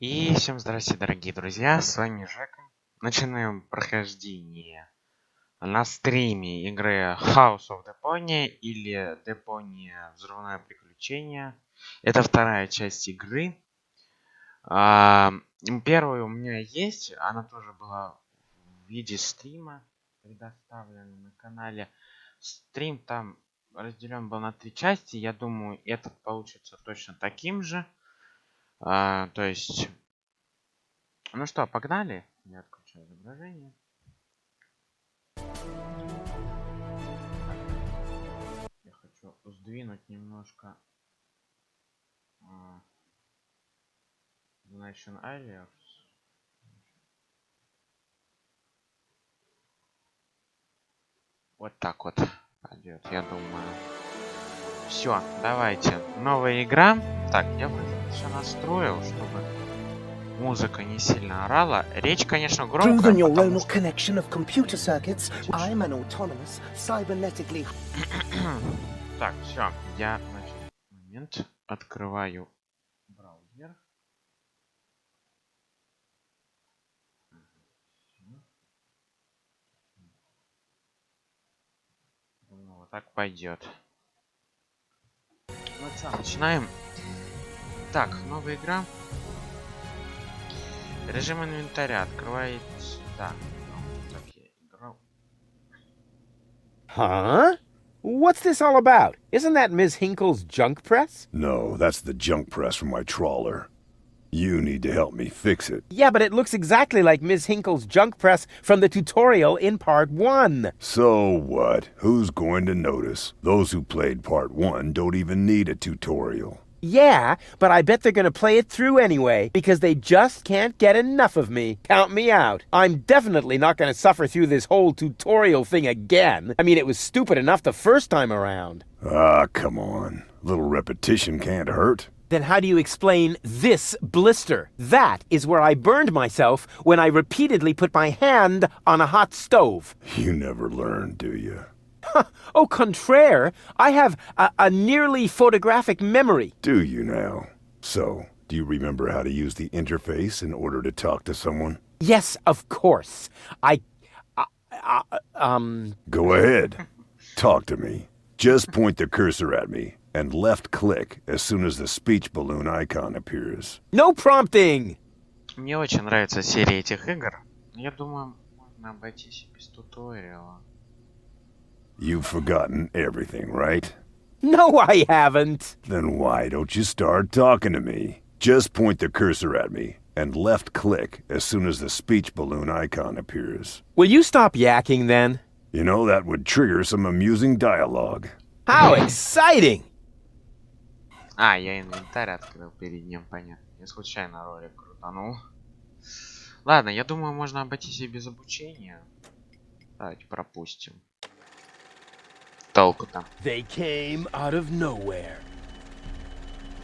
И всем здрасте, дорогие друзья, с вами Жека. Начинаем прохождение на стриме игры House of Deponia или Deponia Взрывное приключение. Это вторая часть игры. Первая у меня есть, она тоже была в виде стрима предоставлена на канале. Стрим там разделен был на 3 части, я думаю, этот получится точно таким же. То есть, ну что, погнали? Я отключаю изображение. Я хочу сдвинуть немножко Nation Areas. Вот так вот пойдет, я думаю. Все, давайте. Новая игра. Так, я все настроил, чтобы музыка не сильно орала. Речь, конечно, громкая, потому что... Так, все. Я, значит, момент. Открываю браузер. Думаю, вот так пойдет. Ну что, начинаем. Так, новая игра. Режим инвентаря открывается. Да. Так, я играл. Huh? What's this all about? Isn't that Ms. Hinkle's junk press? No, that's the junk press from my trawler. You need to help me fix it. Yeah, but it looks exactly like Ms. Hinkle's junk press from the tutorial in Part 1. So what? Who's going to notice? Those who played Part 1 don't even need a tutorial. Yeah, but I bet they're gonna play it through anyway, because they just can't get enough of me. Count me out. I'm definitely not gonna suffer through this whole tutorial thing again. I mean, it was stupid enough the first time around. Ah, come on. A little repetition can't hurt. Then how do you explain this blister? That is where I burned myself when I repeatedly put my hand on a hot stove. You never learn, do you? Au contraire, I have a nearly photographic memory. Do you now? So, do you remember how to use the interface in order to talk to someone? Yes, of course. Go ahead. Talk to me. Just point the cursor at me and left-click as soon as the speech balloon icon appears. No prompting! Мне очень нравится серия этих игр. Я думаю, можно обойтись без туториала. You've forgotten everything, right? No, I haven't. Then why don't you start talking to me? Just point the cursor at me and left-click as soon as the speech balloon icon appears. Will you stop yakking then? You know, that would trigger some amusing dialogue. How exciting! Я инвентарь открыл перед ним, понятно. Я случайно ролик крутанул. Ладно, я думаю, можно обойтись и без обучения. Давайте пропустим. Толку там. They came out of nowhere.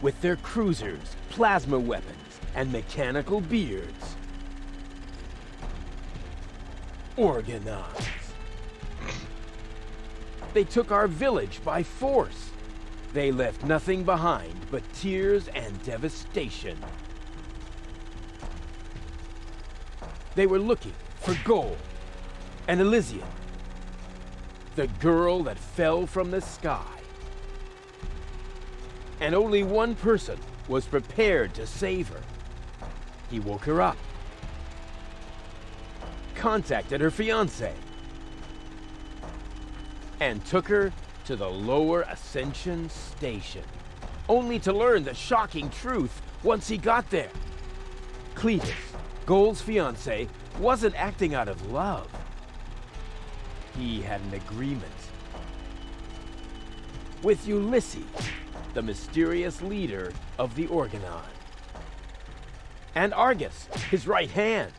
With their cruisers, plasma weapons, and mechanical beards. Organized. They took our village by force. They left nothing behind but tears and devastation. They were looking for gold and Elysium, the girl that fell from the sky. And only one person was prepared to save her. He woke her up, contacted her fiancé, and took her to the lower Ascension station, only to learn the shocking truth once he got there. Cletus, Gold's fiancé, wasn't acting out of love. He had an agreement with Ulysses, the mysterious leader of the Organon, and Argus, his right hand.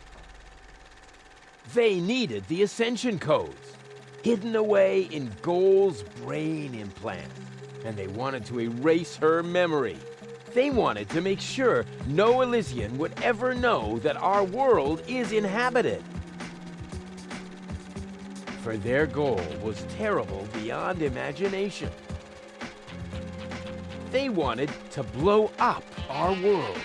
They needed the Ascension codes, hidden away in Gold's brain implant, and they wanted to erase her memory. They wanted to make sure no Elysian would ever know that our world is inhabited. For their goal was terrible beyond imagination. They wanted to blow up our world.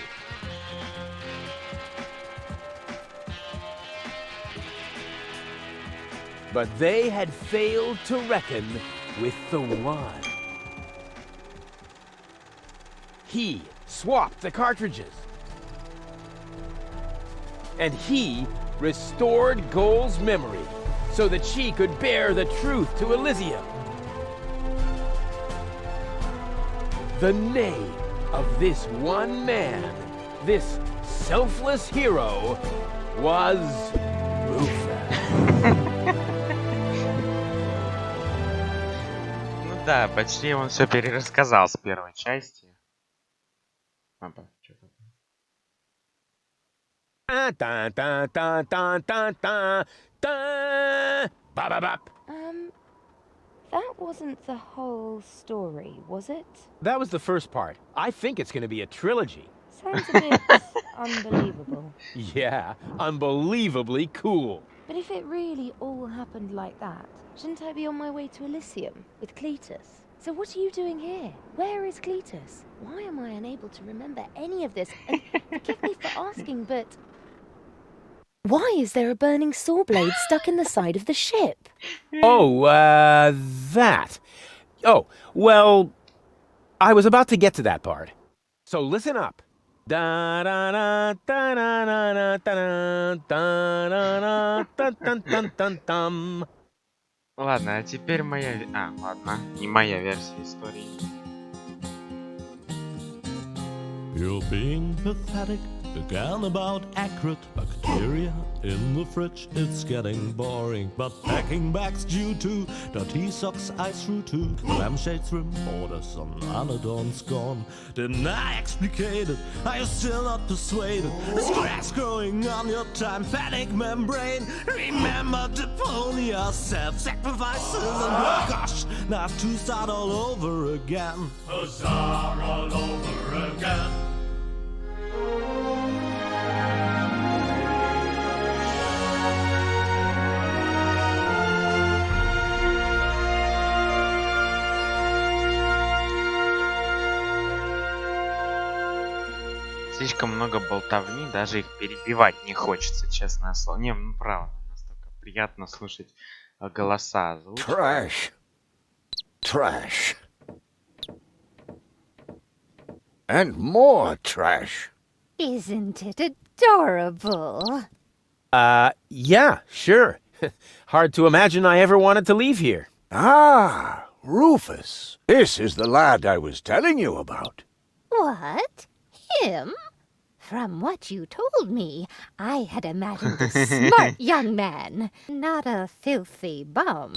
But they had failed to reckon with the One. He swapped the cartridges. And he restored Gold's memory so that she could bear the truth to Elysium. The name of this one man, this selfless hero, was Rufus. Да, почти он все перерассказал с первой части. That wasn't the whole story, was it? That was the first part. I think it's going to be a trilogy. Sounds a bit unbelievable. Yeah, unbelievably cool. But if it really all happened like that, shouldn't I be on my way to Elysium with Cletus? So what are you doing here? Where is Cletus? Why am I unable to remember any of this? And forgive me for asking, but why is there a burning saw blade stuck in the side of the ship? Oh, that. Oh, well, I was about to get to that part. So listen up. Da da da da da da da da da da da da. Ладно, а теперь моя... ладно, не моя версия истории. You're being pathetic, again about accurate bacteria in the fridge. It's getting boring, but packing bags due to dirty socks I threw to lampshades, rim borders on Anadon's gone. Didn't I explicate it? Are you still not persuaded? There's grass growing on your tympanic membrane. Remember Deponia, self-sacrifices, and oh gosh, now I have to start all over again. Start all over again. Слишком много болтовни, даже их перебивать не хочется, честное слово. Не, ну правда, настолько приятно слушать голоса озвучки. Trash. Trash. And more trash. Isn't it adorable? Yeah, sure. Hard to imagine I ever wanted to leave here. Ah, Rufus. This is the lad I was telling you about. What? Him? From what you told me, I had imagined a smart young man, not a filthy bum.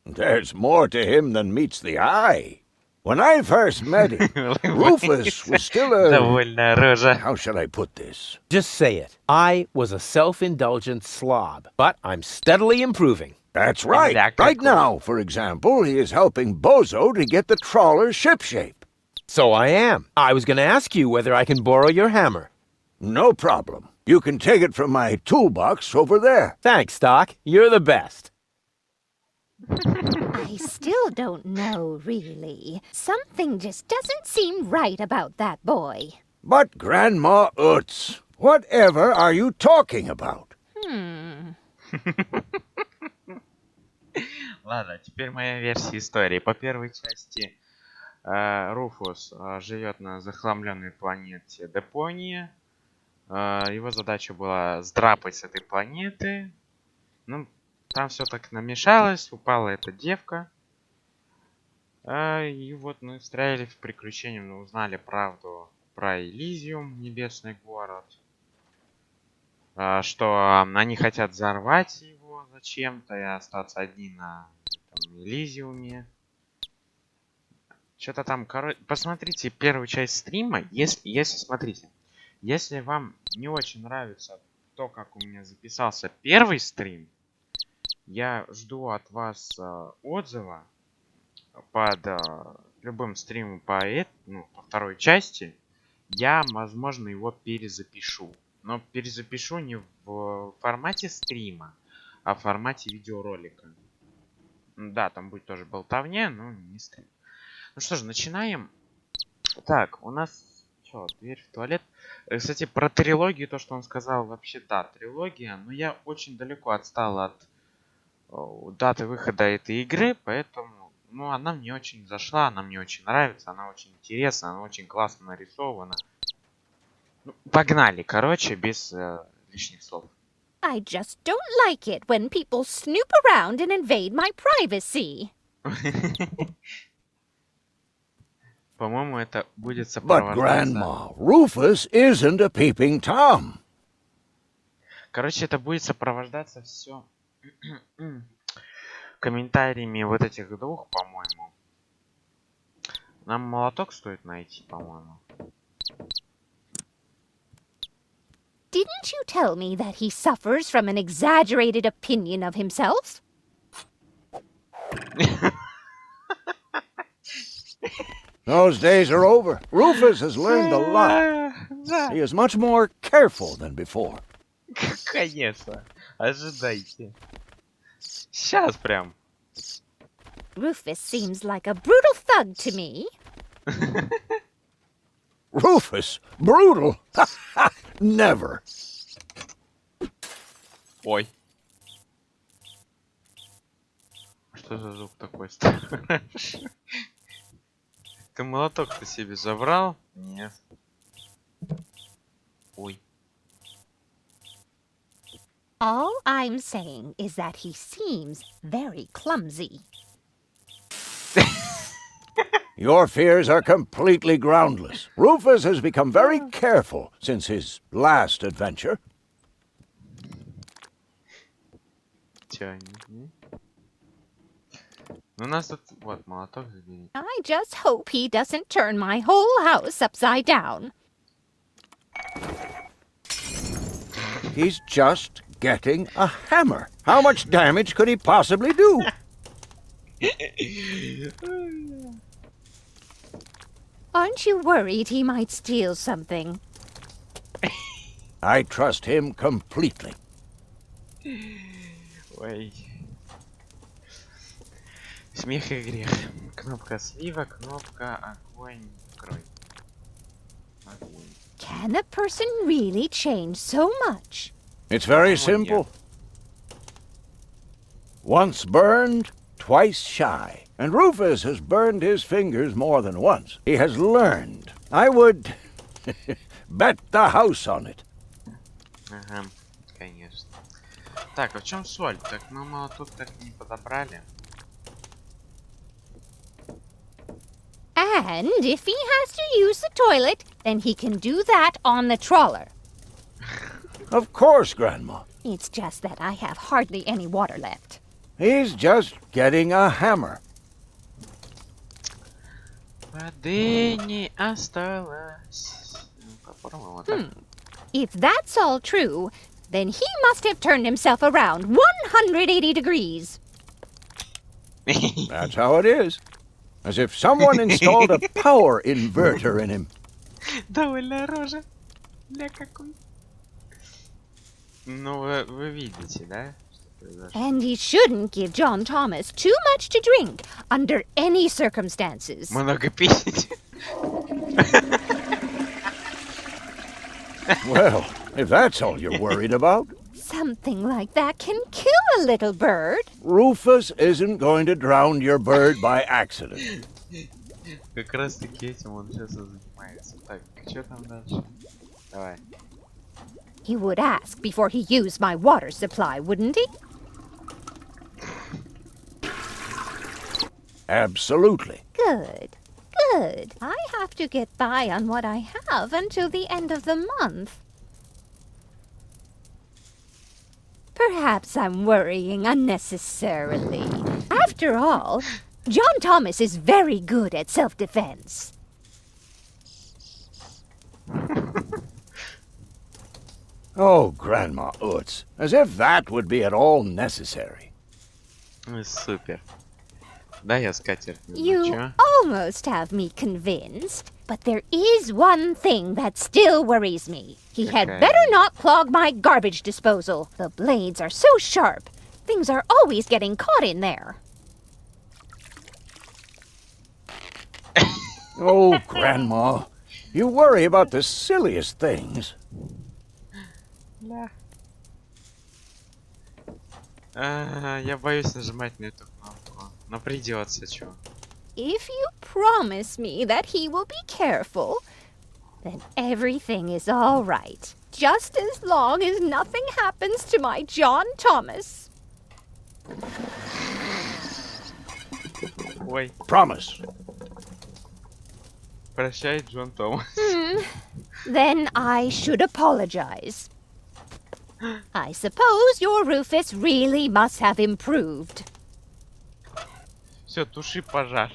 There's more to him than meets the eye. When I first met him, Rufus was still a... Довольная рожа. How shall I put this? Just say it. I was a self-indulgent slob, but I'm steadily improving. That's right. Exactly. Right now, for example, he is helping Bozo to get the trawler shipshape. So I am. I was going to ask you whether I can borrow your hammer. No problem. You can take it from my toolbox over there. Thanks, Doc. You're the best. I still don't know, really. Something just doesn't seem right about that boy. But Grandma Utz, whatever are you talking about? Ладно, теперь моя версия истории. По первой части Руфус живет на захламленной планете Депония. Его задача была сдрапать с этой планеты. Ну, там все так намешалось, упала эта девка. И вот мы встряли в приключения, мы узнали правду про Элизиум, небесный город. Что они хотят взорвать его зачем-то и остаться одни на этом Элизиуме. Что-то там, посмотрите первую часть стрима, смотрите, если вам не очень нравится то, как у меня записался первый стрим, я жду от вас отзыва под любым стримом по второй части. Я, возможно, его перезапишу. Но перезапишу не в формате стрима, а в формате видеоролика. Да, там будет тоже болтовня, но не стрим. Ну что же, начинаем. Так, у нас... Что, дверь в туалет? Кстати, про трилогию, то, что он сказал, вообще, да, трилогия. Но я очень далеко отстал от даты выхода этой игры, поэтому... Ну, она мне очень зашла, она мне очень нравится, она очень интересна, она очень классно нарисована. Ну, погнали, короче, без лишних слов. I just don't like it when people snoop around and invade my privacy. По-моему, это будет But сопровождаться... Grandma, Rufus isn't a peeping Tom. Короче, это будет сопровождаться все комментариями вот этих двух, по-моему. Нам молоток стоит найти, по-моему. Didn't you tell me that he suffers from an exaggerated opinion of himself? Those days are over. Rufus has learned a lot. He is much more careful than before. Конечно. Ожидайте. Сейчас прям. Rufus seems like a brutal thug to me. Rufus? Brutal? Never. Ой. Что за звук такой? Ты молоток-то себе забрал? Нет. Ой. All I'm saying is that he seems very clumsy. Your fears are completely groundless. Rufus has become very careful since his last adventure. Чё, не? Ну, у нас тут... Вот, молоток забери. I just hope he doesn't turn my whole house upside down. He's just getting a hammer. How much damage could he possibly do? Aren't you worried he might steal something? I trust him completely. Ой. Смех и грех. Кнопка слива, кнопка огонь, кровь. Огонь. Can a person really change so much? It's very simple. Once burned, twice shy. And Rufus has burned his fingers more than once. He has learned. I would bet the house on it. Ага, конечно. Так, а в чем соль? Так мы мало тут так не подобрали. And if he has to use the toilet, then he can do that on the trawler. Of course, Grandma. It's just that I have hardly any water left. He's just getting a hammer. Воды не осталось. Ну-ка, попробуем вот так. If that's all true, then he must have turned himself around 180 degrees. That's how it is. As if someone installed a power inverter in him. Довольно рожа. Ля какой. Ну, вы видите, да? Что произошло? And he shouldn't give John Thomas too much to drink under any circumstances. Много пить. Well, if that's all you're worried about, Something like that can kill a little bird. Rufus isn't going to drown your bird by accident. Как раз таки этим он сейчас и занимается. Так, что там дальше? Давай. He would ask before he used my water supply, wouldn't he? Absolutely. Good. Good. I have to get by on what I have until the end of the month. Perhaps I'm worrying unnecessarily. After all, John Thomas is very good at self-defense. Oh, Grandma Utz, as if that would be at all necessary. Супер. Да, я скатерть не You мочу. almost have me convinced, but there is one thing that still worries me. He had Okay. better not clog my garbage disposal. The blades are so sharp. Things are always getting caught in there. Oh, Grandma, you worry about the silliest things. Я боюсь нажимать на эту кнопку. Но придется, чё. If you promise me that he will be careful, then everything is all right. Just as long as nothing happens to my John Thomas. Ой, Promise. прощай, Джон Томас. Then I should apologize. I suppose your Rufus really must have improved. Все, туши пожар.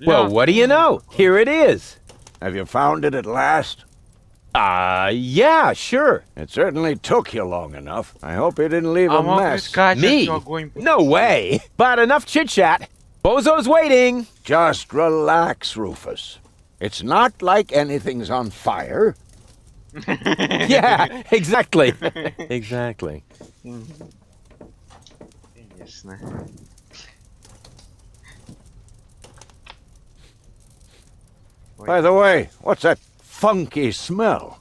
Well, what do you know? Here it is. Have you found it at last? Yeah, sure. It certainly took you long enough. I hope you didn't leave А a мог mess. искать Me? огонь. No way. But enough chit-chat. Bozo's waiting. Just relax, Rufus. It's not like anything's on fire. Yeah, exactly. Exactly. Конечно. By the way, what's that funky smell?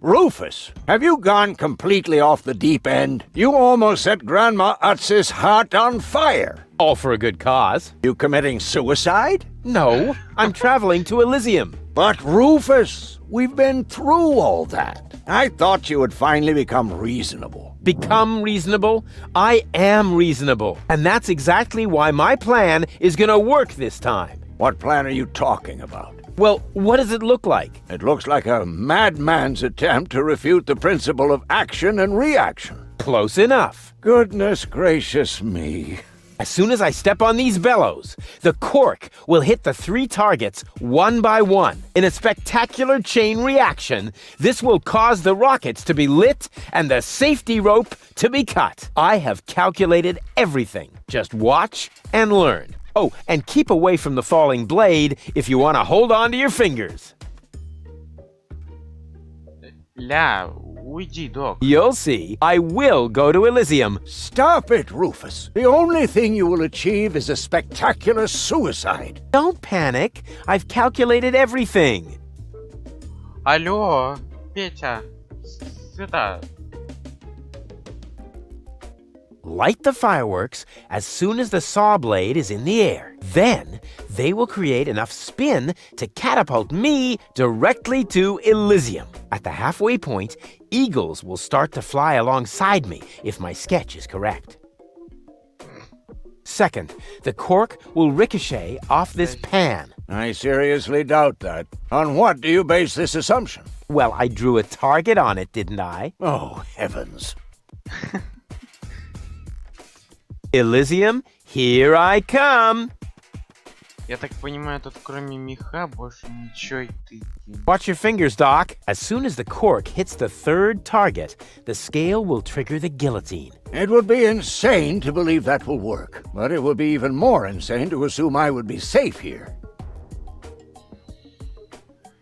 Rufus, have you gone completely off the deep end? You almost set Grandma Utz's heart on fire. All for a good cause. You committing suicide? No, I'm traveling to Elysium. But Rufus, we've been through all that. I thought you would finally become reasonable. Become reasonable? I am reasonable. And that's exactly why my plan is gonna work this time. What plan are you talking about? Well, what does it look like? It looks like a madman's attempt to refute the principle of action and reaction. Close enough. Goodness gracious me. As soon as I step on these bellows, the cork will hit the 3 targets one by one. In a spectacular chain reaction, this will cause the rockets to be lit and the safety rope to be cut. I have calculated everything. Just watch and learn. Oh, and keep away from the falling blade if you want to hold on to your fingers. Ля, Уйди, док. You'll see. I will go to Elysium. Stop it, Rufus. The only thing you will achieve is a spectacular suicide. Don't panic. I've calculated everything. Алло, Петя. Сюда. Light the fireworks as soon as the saw blade is in the air. Then they will create enough spin to catapult me directly to Elysium. At the halfway point, eagles will start to fly alongside me if my sketch is correct. Second, the cork will ricochet off this pan. I seriously doubt that. On what do you base this assumption? Well, I drew a target on it, didn't I? Oh, heavens. Elysium, here I come. Я так понимаю, тут кроме меха больше ничего и ты. Watch your fingers, Doc. As soon as the cork hits the third target, the scale will trigger the guillotine. It would be insane to believe that will work, but it would be even more insane to assume I would be safe here.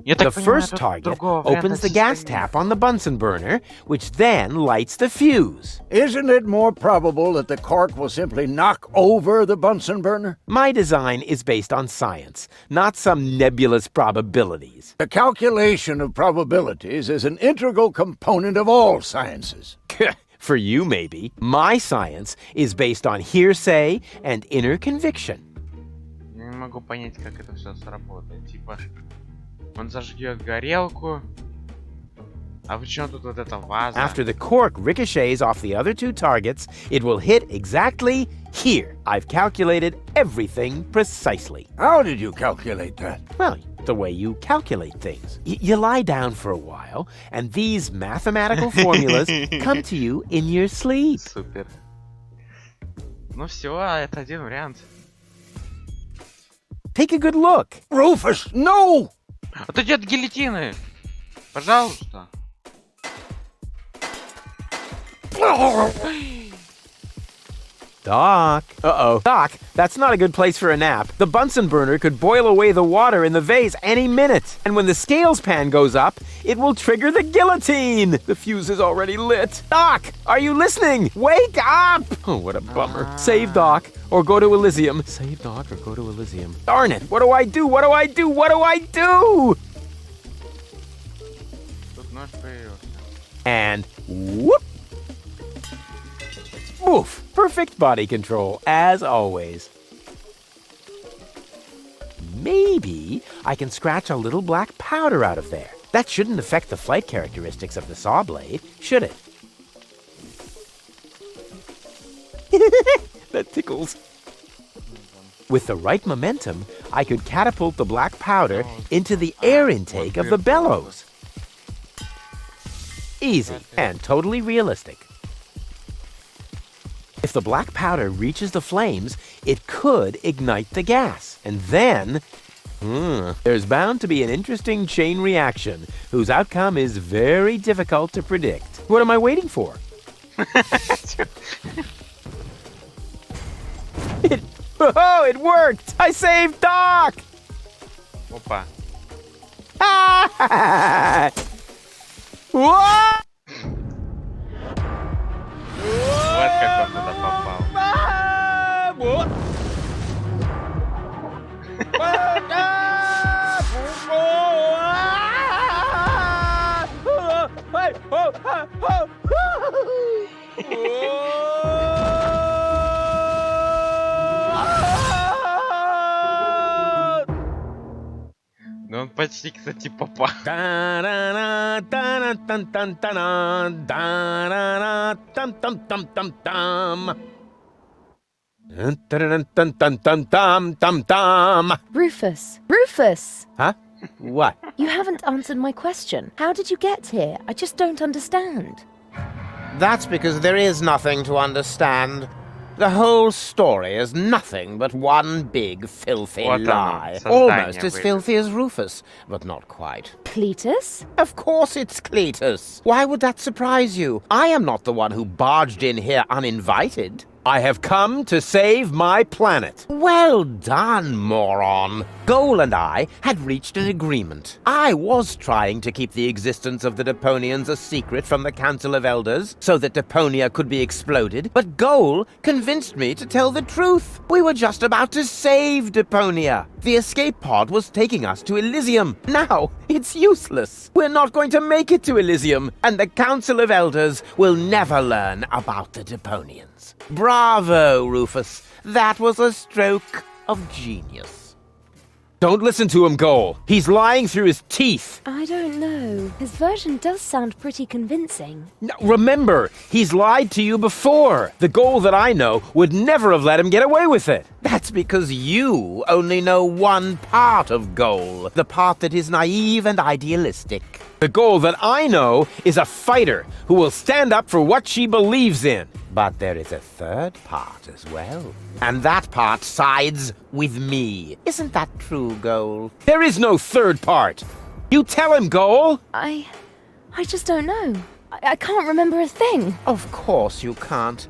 Я The так понимаю, first тут target другого варианта opens the gas системы. tap on the Bunsen burner, which then lights the fuse. Isn't it more probable that the cork will simply knock over the Bunsen burner? My design is based on science, not some nebulous probabilities. The calculation of probabilities is an integral component of all sciences. For you, maybe. My science is based on hearsay and inner conviction. Я не могу понять, как это все сработает. Типа, он зажгет горелку. А почему тут вот эта ваза? After the cork ricochets off the other two targets, it will hit exactly here. I've calculated everything precisely. How did you calculate that? Well, the way you calculate things. You lie down for a while, and these mathematical formulas come to you in your sleep. Супер. Ну все, это один вариант. Take a good look. Rufus, no! Отойди от гильотины! Пожалуйста. Doc. Uh-oh. Doc, that's not a good place for a nap. The Bunsen burner could boil away the water in the vase any minute. And when the scales pan goes up, it will trigger the guillotine. The fuse is already lit. Doc, are you listening? Wake up! Oh, what a bummer. Save Doc or go to Elysium. Save Doc or go to Elysium. Darn it. What do I do? What do I do? What do I do? Тут нож появился. And whoop. Woof! Perfect body control, as always. Maybe I can scratch a little black powder out of there. That shouldn't affect the flight characteristics of the saw blade, should it? That tickles. With the right momentum, I could catapult the black powder into the air intake of the bellows. Easy and totally realistic. If the black powder reaches the flames, it could ignite the gas. And then, there's bound to be an interesting chain reaction whose outcome is very difficult to predict. What am I waiting for? Oh, it worked! I saved Doc! Опа. What? Вот как он туда попал. Ну он почти, кстати, попал. Rufus! Rufus! Huh? What? You haven't answered my question. How did you get here? I just don't understand. That's because there is nothing to understand. The whole story is nothing but one big filthy Вот оно, lie. создание Almost as выглядит. filthy as Rufus, but not quite. Cletus? Of course it's Cletus. Why would that surprise you? I am not the one who barged in here uninvited. I have come to save my planet. Well done, moron. Goal and I had reached an agreement. I was trying to keep the existence of the Deponians a secret from the Council of Elders so that Deponia could be exploded, but Goal convinced me to tell the truth. We were just about to save Deponia. The escape pod was taking us to Elysium. Now, it's useless. We're not going to make it to Elysium, and the Council of Elders will never learn about the Deponians. Bravo, Rufus. That was a stroke of genius. Don't listen to him, Goal. He's lying through his teeth. I don't know. His version does sound pretty convincing. Now, remember, he's lied to you before. The Goal that I know would never have let him get away with it. That's because you only know one part of Goal, the part that is naive and idealistic. The Goal that I know is a fighter who will stand up for what she believes in. But there is a third part as well. And that part sides with me. Isn't that true, Goal? There is no third part. You tell him, Goal. I just don't know. I can't remember a thing. Of course you can't.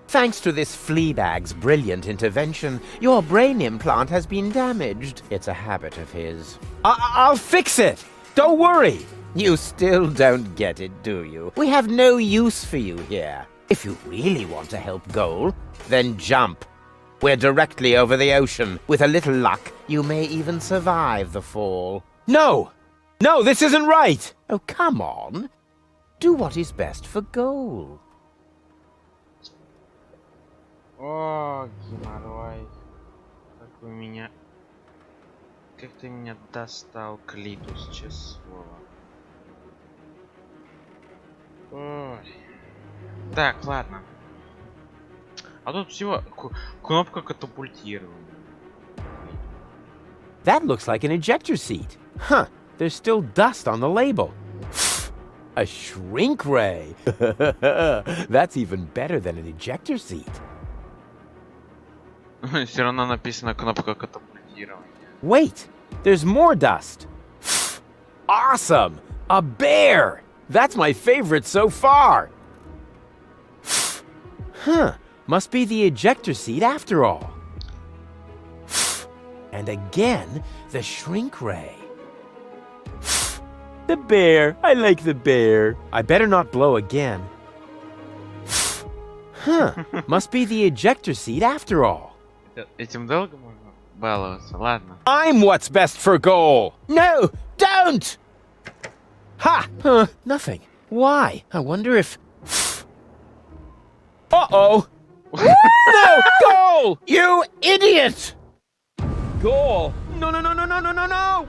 Thanks to this Fleabag's brilliant intervention, your brain implant has been damaged. It's a habit of his. I'll fix it. Don't worry. You still don't get it, do you? We have no use for you here. If you really want to help Goal, then jump. We're directly over the ocean. With a little luck, you may even survive the fall. No! No, this isn't right! Oh, come on. Do what is best for Goal. О, геморрой. Как вы меня... Как ты меня достал, Клитус, честное слово. Ой. Так, ладно. А тут всего кнопка катапультирования. That looks like an ejector seat. Huh, there's still dust on the label. A shrink ray. That's even better than an ejector seat. Все равно написано кнопка катапультирования. Wait, there's more dust. Awesome! A bear! That's my favorite so far. Huh, must be the ejector seat after all. And again, the shrink ray. The bear, I like the bear. I better not blow again. Huh, must be the ejector seat after all. Этим долго можно баловаться? Ладно. I'm what's best for Goal. No, don't! Ha! Nothing. Why? I wonder if... Uh-oh! No! Goal! You idiot! Goal! No, no, no, no, no, no, no, no!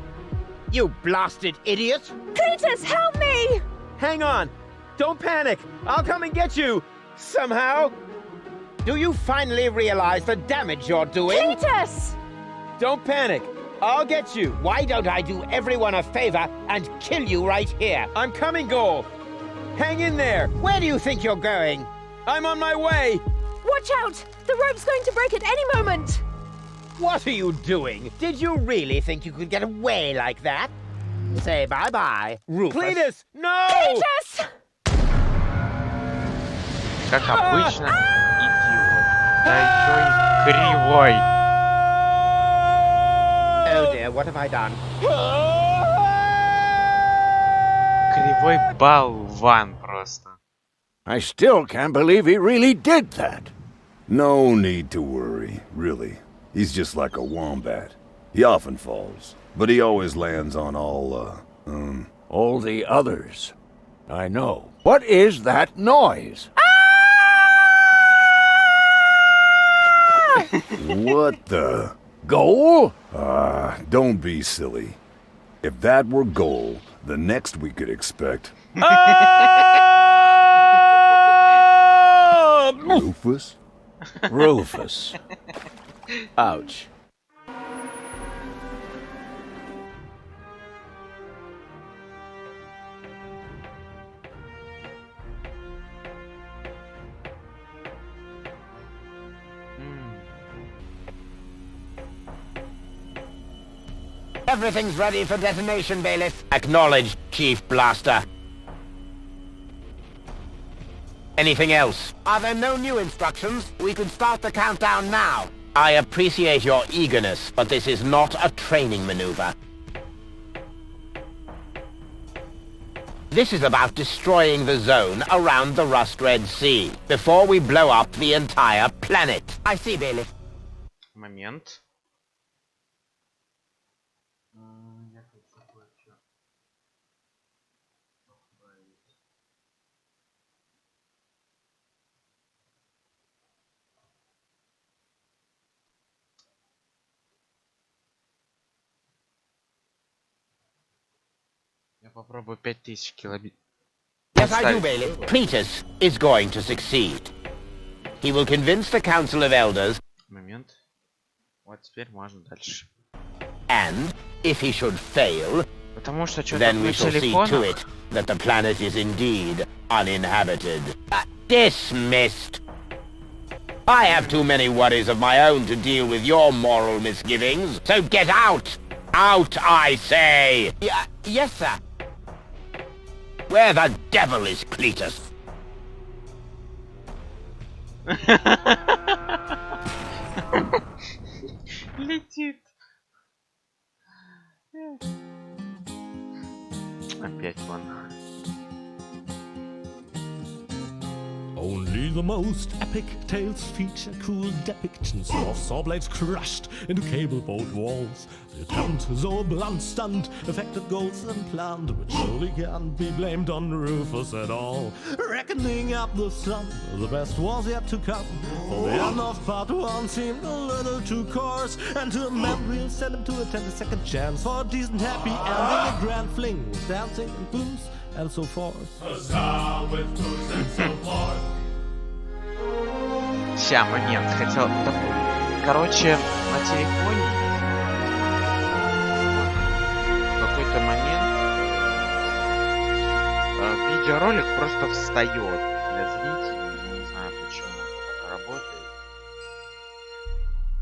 You blasted idiot! Cletus, help me! Hang on! Don't panic! I'll come and get you! Somehow! Do you finally realize the damage you're doing? Cletus! Don't panic! I'll get you! Why don't I do everyone a favor and kill you right here? I'm coming, Goal! Hang in there! Where do you think you're going? I'm on my way! Watch out! The rope's going to break at any moment! What are you doing? Did you really think you could get away like that? Say bye-bye, Rufus. Cletus! No! Cletus! Как обычно, идиот. Да еще и кривой. Oh dear, what have I done? Кривой болван просто. I still can't believe he really did that. No need to worry, really. He's just like a wombat. He often falls, but he always lands on all the others. I know. What is that noise? What the? Goal? Don't be silly. If that were Goal, the next we could expect... Rufus? Rufus. Ouch. Everything's ready for detonation, Bailiff. Acknowledged, Chief Blaster. Anything else? Are there no new instructions? We can start the countdown now. I appreciate your eagerness, but this is not a training maneuver. This is about destroying the zone around the Rust Red Sea before we blow up the entire planet. I see, Bailey. Момент. Я попробую 5000 килобит. Yes, I do, Bailey. Cletus is going to succeed. He will convince the Council of Elders. Момент. Вот теперь можно дальше. And if he should fail, Потому что что-то then we на shall see to телефонах. it that the planet is indeed uninhabited. Dismissed. I have too many worries of my own to deal with your moral misgivings, so get out! Out, I say! Yes, sir. Where the devil is Cletus? Летит. Опять вон. Only the most epic tales feature cool depictions of saw blades crushed into cable boat walls. The attempt, though a blunt stunt, affected goals and planned, which surely can't be blamed on Rufus at all. Reckoning up the sun, the best was yet to come. For the end of part 1 seemed a little too coarse, and to amend we'll send him to attend a second chance for a decent happy ending, a grand fling with dancing and booms and so forth. Ща, момент. Хотел... Короче, на телефоне в какой-то момент видеоролик просто встает для зрителей. Я не знаю, почему это так работает.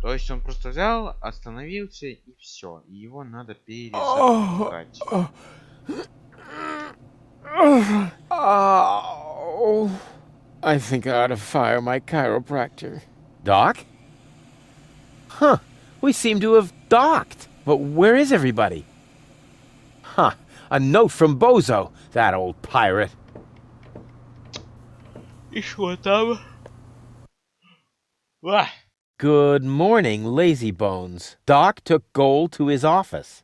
То есть он просто взял, остановился и все. И его надо перезапускать. Oh, I think I ought to fire my chiropractor. Doc? Huh. We seem to have docked. But where is everybody? Huh. A note from Bozo, that old pirate. И что там? Good morning, lazy bones. Doc took Gold to his office.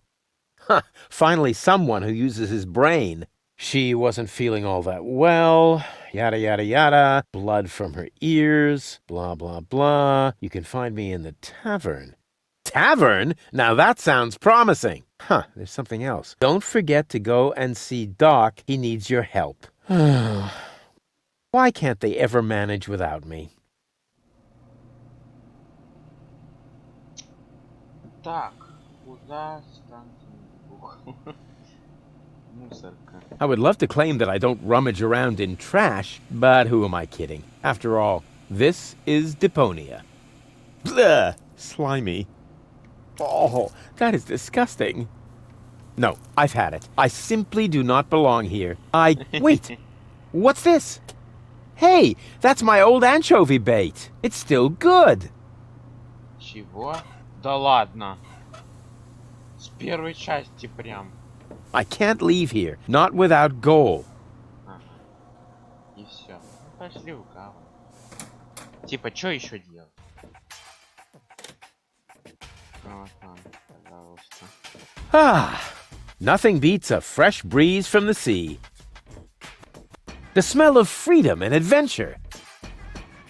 Huh. Finally someone who uses his brain. She wasn't feeling all that well, yada yada yada, blood from her ears, blah blah blah. You can find me in the tavern. Tavern? Now that sounds promising. Huh, there's something else. Don't forget to go and see Doc. He needs your help. Why can't they ever manage without me? Так, куда станция? Мусорка. I would love to claim that I don't rummage around in trash, but who am I kidding? After all, this is Deponia. Blah! Slimy. Oh, that is disgusting. No, I've had it. I simply do not belong here. Wait! What's this? Hey, that's my old anchovy bait. It's still good. Чего? Да ладно. С первой части прям. I can't leave here, not without gold. Ага. И все. Пошли в гавань. Типа, что еще делать? Вот он, пожалуйста. Ah, nothing beats a fresh breeze from the sea. The smell of freedom and adventure.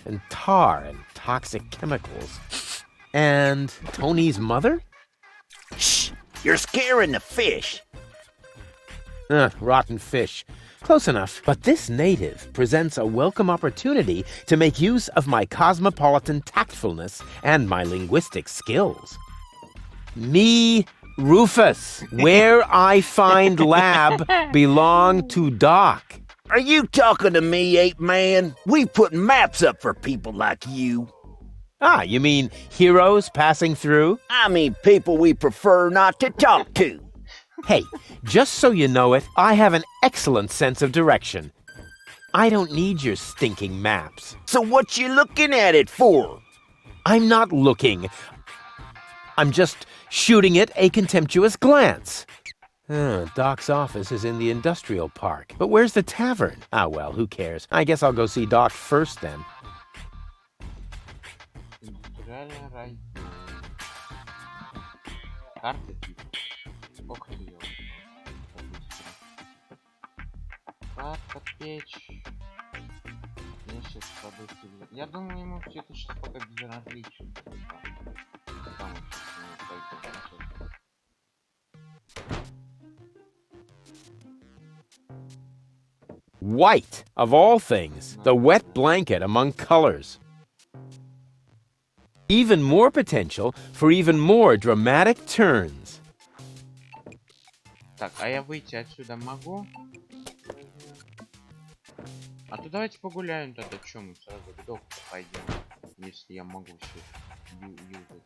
And tar and toxic chemicals. And Tony's mother? Shh! You're scaring the fish. Rotten fish. Close enough. But this native presents a welcome opportunity to make use of my cosmopolitan tactfulness and my linguistic skills. Me, Rufus, where I find lab belong to Doc. Are you talking to me, ape man? We put maps up for people like you. Ah, you mean heroes passing through? I mean people we prefer not to talk to. Hey, just so you know it, I have an excellent sense of direction. I don't need your stinking maps. So what you looking at it for? I'm not looking. I'm just shooting it a contemptuous glance. Doc's office is in the industrial park. But where's the tavern? Ah, well, who cares? I guess I'll go see Doc first then. Индустриальный район. Карта типа. Сколько ее? Карта, печь. Я сейчас побыстрее. Я думаю, ему все это сейчас пока безразлично. Потому что White, of all things, the wet blanket among colors. Even more potential for even more dramatic turns. Так, а я выйти отсюда могу? А то давайте погуляем тогда, чё мы сразу к доктору пойдем, если я могу все юзать.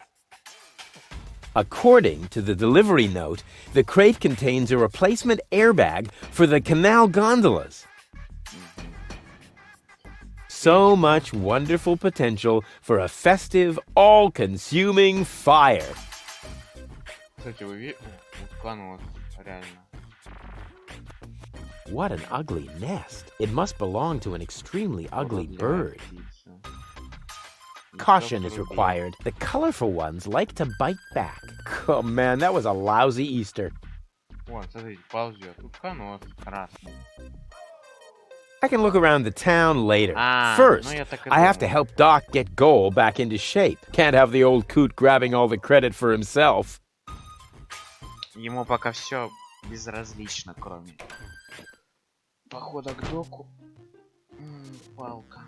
According to the delivery note, the crate contains a replacement airbag for the canal gondolas. So much wonderful potential for a festive, all-consuming fire. Кстати, вы видите? Утконос, реально. What an ugly nest. It must belong to an extremely ugly bird. Caution is required. The colorful ones like to bite back. Oh man, that was a lousy Easter. Вот, смотрите, ползет. Утконос красный. I can look around the town later. Ah, First, no, я так и I have to думал. help Doc get Goal back into shape. Can't have the old coot grabbing all the credit for himself. Ему пока все безразлично, кроме похода к доку. Палка.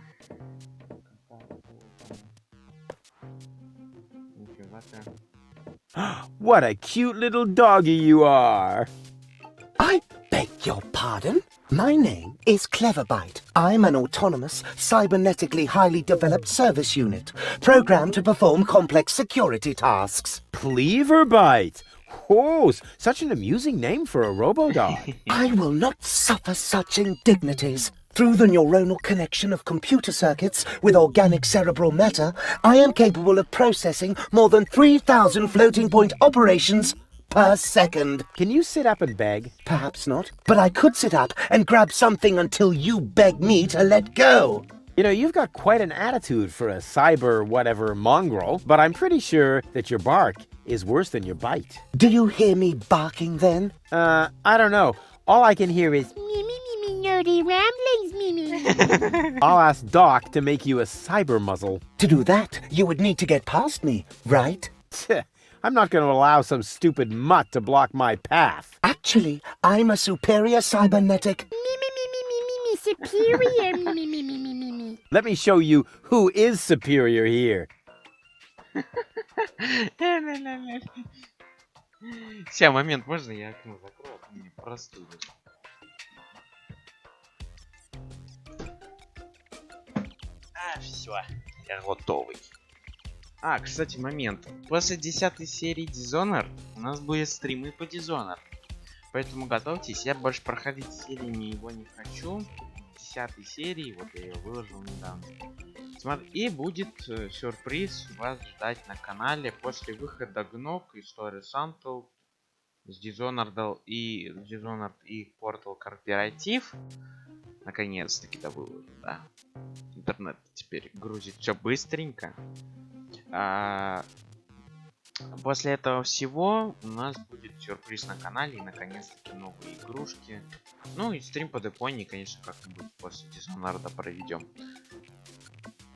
Нифига ты. What a cute little doggy you are. I beg your pardon? My name is Cleverbite. I'm an autonomous, cybernetically highly developed service unit, programmed to perform complex security tasks. Cleverbite. Oh, such an amusing name for a robo-dog. I will not suffer such indignities. Through the neuronal connection of computer circuits with organic cerebral matter, I am capable of processing more than 3,000 floating point operations per second. Can you sit up and beg? Perhaps not, but I could sit up and grab something until you beg me to let go. You know, you've got quite an attitude for a cyber whatever mongrel, but I'm pretty sure that your bark is worse than your bite. Do you hear me barking then? I don't know. All I can hear is Me, nerdy ramblings, me. I'll ask Doc to make you a cyber muzzle. To do that, you would need to get past me, right? I'm not going to allow some stupid mutt to block my path. Actually, I'm a superior cybernetic. Me, superior, me. Let me show you who is superior here. Сейчас, момент, можно я окно закрою? Мне простудит. Все, я готовый. Кстати, момент. После 10 серии Dishonored у нас будет стримы по Dishonored. Поэтому готовьтесь, я больше проходить сериями его не хочу. 10 серии, вот я ее выложил недавно. И будет сюрприз вас ждать на канале после выхода Гнок, история Санту с Dishonored и Portal Корпоратив. Наконец-таки да выложу, да. Интернет теперь грузит все быстренько. После этого всего у нас будет сюрприз на канале и наконец-таки новые игрушки. Ну и стрим по Deponia, конечно, как-нибудь после Dishonored проведем.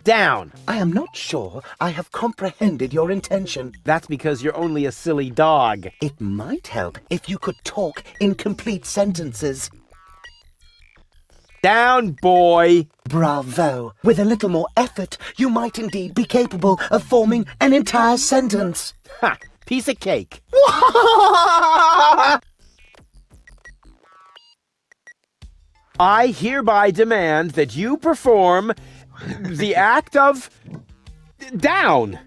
Down! I am not sure I have comprehended your intention. That's because you're only a silly dog. It might help if you could talk in complete sentences. Down, boy! Bravo! With a little more effort, you might indeed be capable of forming an entire sentence. Ha! Piece of cake. I hereby demand that you perform the act of down.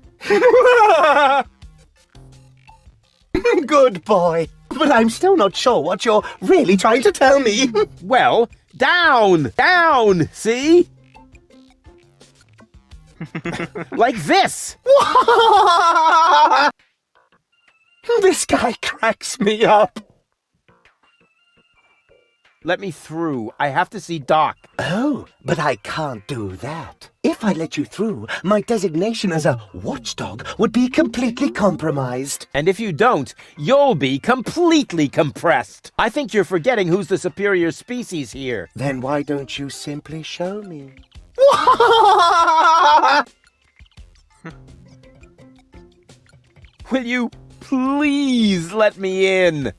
Good boy. But I'm still not sure what you're really trying to tell me. Well, Down! Down! See? Like this! This guy cracks me up. Let me through. I have to see Doc. Oh, but I can't do that. If I let you through, my designation as a watchdog would be completely compromised. And if you don't, you'll be completely compressed. I think you're forgetting who's the superior species here. Then why don't you simply show me? Will you please let me in?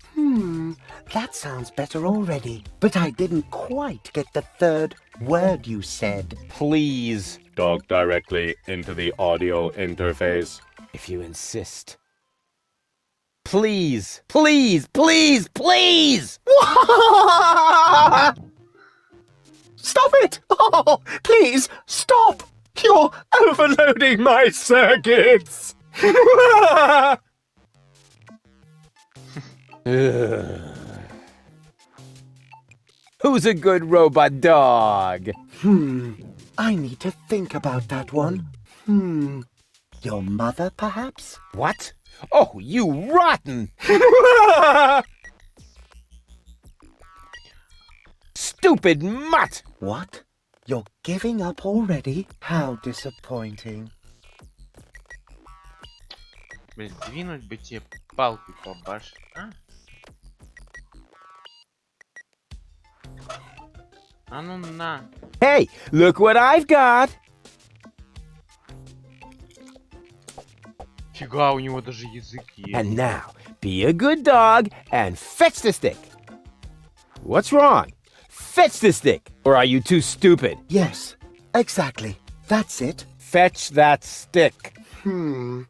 That sounds better already. But I didn't quite get the third word you said. Please, Talk directly into the audio interface. if you insist. Please, please, please, please! Stop it! Oh, please, stop! You're overloading my circuits! Who's a good robot dog? I need to think about that one. Your mother, perhaps? What? Oh, you rotten! Stupid mutt! What? You're giving up already? How disappointing. Блин, двинуть бы тебе палкой по башке, а? А ну на. Hey, look what I've got! Фига, у него даже язык есть. And now, be a good dog and fetch the stick. What's wrong? Fetch the stick! Or are you too stupid? Yes, exactly. That's it. Fetch that stick. No.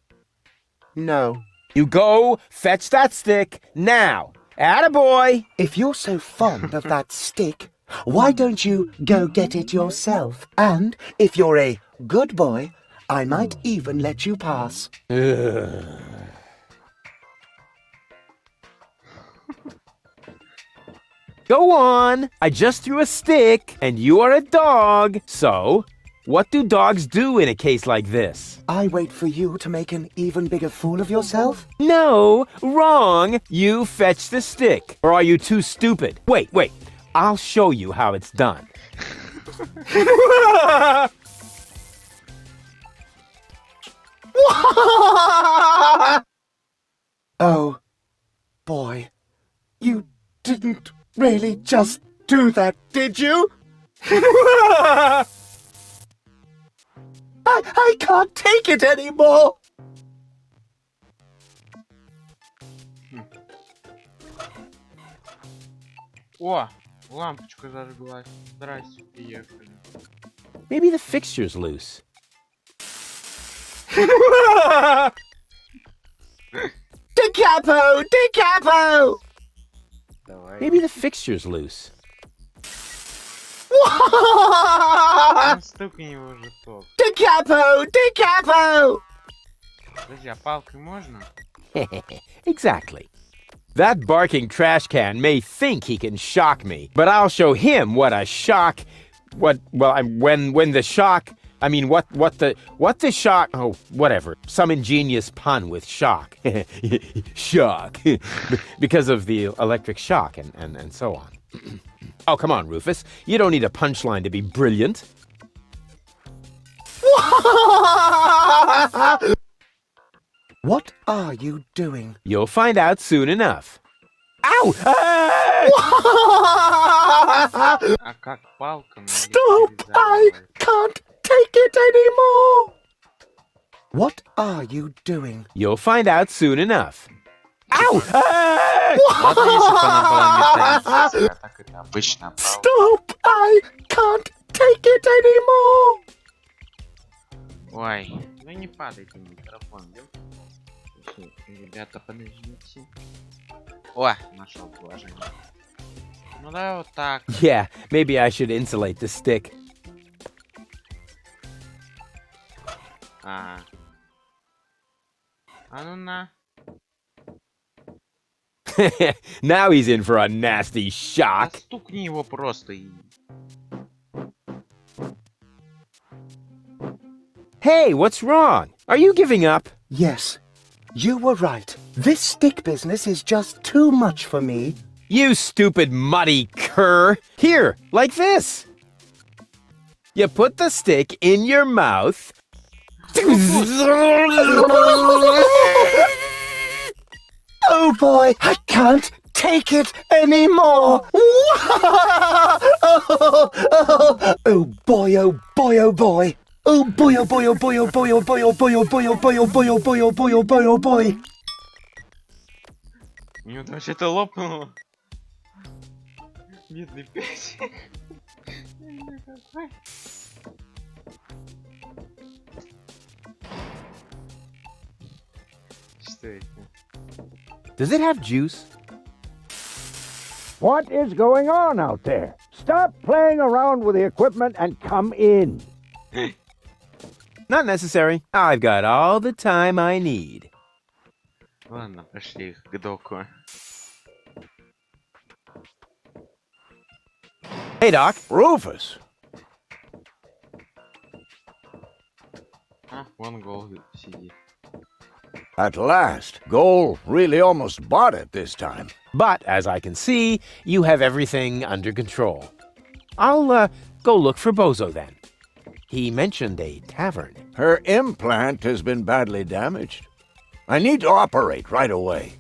You go fetch that stick now. Attaboy! If you're so fond of that stick, why don't you go get it yourself? And if you're a good boy, I might even let you pass. Go on. I just threw a stick, and you are a dog. So, what do dogs do in a case like this? I wait for you to make an even bigger fool of yourself? No, wrong. You fetch the stick. Or are you too stupid? Wait. I'll show you how it's done. Oh, boy. You didn't really just do that, did you? I can't take it anymore. О, лампочка зажглась. Здрасте, приехали. Maybe the fixture's loose. DiCapo! DiCapo! Давай. Maybe the fixture's loose. Стукни его же топ. DiCapo! DiCapo! Подожди, а палкой можно? Exactly. That barking trash can may think he can shock me, but I'll show him what a shock. When the shock. I mean, what the shock. Oh, whatever. Some ingenious pun with shock. Shock. Because of the electric shock and so on. Oh, come on, Rufus. You don't need a punchline to be brilliant. What are you doing? You'll find out soon enough. Ow! А как палка? Stop! I can't take it anymore! What are you doing? You'll find out soon enough. Ow! Ладно, если бы она была металлическая, так это обычная палка. Stop! I can't take it anymore! Ой, ну не падайте микрофон, ребята, подождите. О, нашел положение. Ну да, вот так. Yeah, maybe I should insulate the stick. А ну на. Now he's in for a nasty shock. Стукни его просто и... Hey, what's wrong? Are you giving up? Yes, you were right. This stick business is just too much for me. You stupid muddy cur. Here, like this. You put the stick in your mouth. Oh boy, I can't take it anymore. Oh boy, oh boy, oh boy. Oh boy, oh boy, oh boy, oh boy, oh boy, oh boy, oh boy, oh boy, oh boy, oh boy, oh boy, oh boy, oh boy. У него вообще-то лопнуло. Бедный песик. Что это? Does it have juice? What is going on out there? Stop playing around with the equipment and come in. Not necessary. I've got all the time I need. Ладно, пошли к доку. Hey, Doc. Rufus, А, вон гол сидит. at last. Goal really almost bought it this time. But, as I can see, you have everything under control. I'll, go look for Bozo then. He mentioned a tavern. Her implant has been badly damaged. I need to operate right away.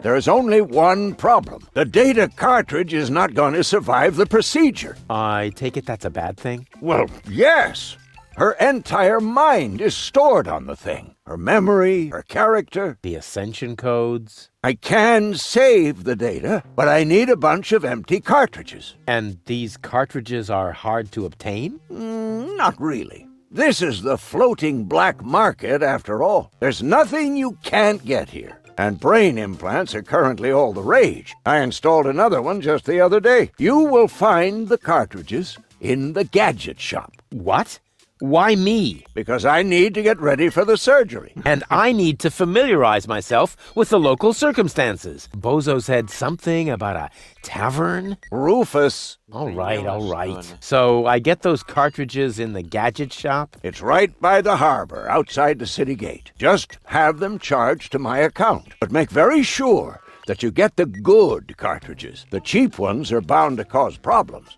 There is only one problem. The data cartridge is not going to survive the procedure. I take it that's a bad thing? Well, yes. Her entire mind is stored on the thing. Her memory, her character. The ascension codes? I can save the data, but I need a bunch of empty cartridges. And these cartridges are hard to obtain? Not really. This is the floating black market after all. There's nothing you can't get here. And brain implants are currently all the rage. I installed another one just the other day. You will find the cartridges in the gadget shop. What? Why me? Because I need to get ready for the surgery. And I need to familiarize myself with the local circumstances. Bozo said something about a tavern? Rufus. All right. So I get those cartridges in the gadget shop? It's right by the harbor, outside the city gate. Just have them charged to my account. But make very sure that you get the good cartridges. The cheap ones are bound to cause problems.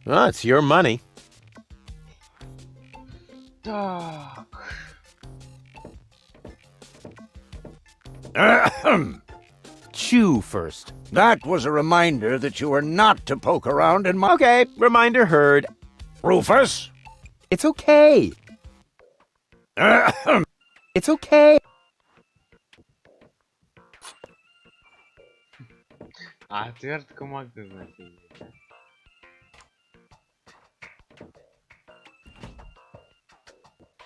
Well, it's your money. Так. Chew first. That was a reminder that you are not to poke around in my... Okay, reminder heard. Rufus? It's okay. It's okay. А отвертка магазина.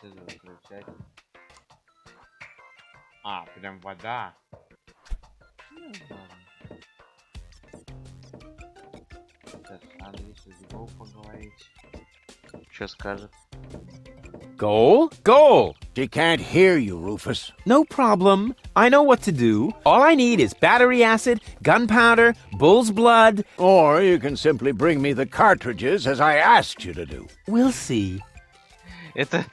Что за выключатель? А, прям вода. Ну, ладно. Сейчас надо если с Гоу поговорить. Что скажет? Goal? Goal! She can't hear you, Rufus. No problem. I know what to do. All I need is battery acid, gunpowder, bull's blood. Or you can simply bring me the cartridges as I asked you to do. We'll see. Это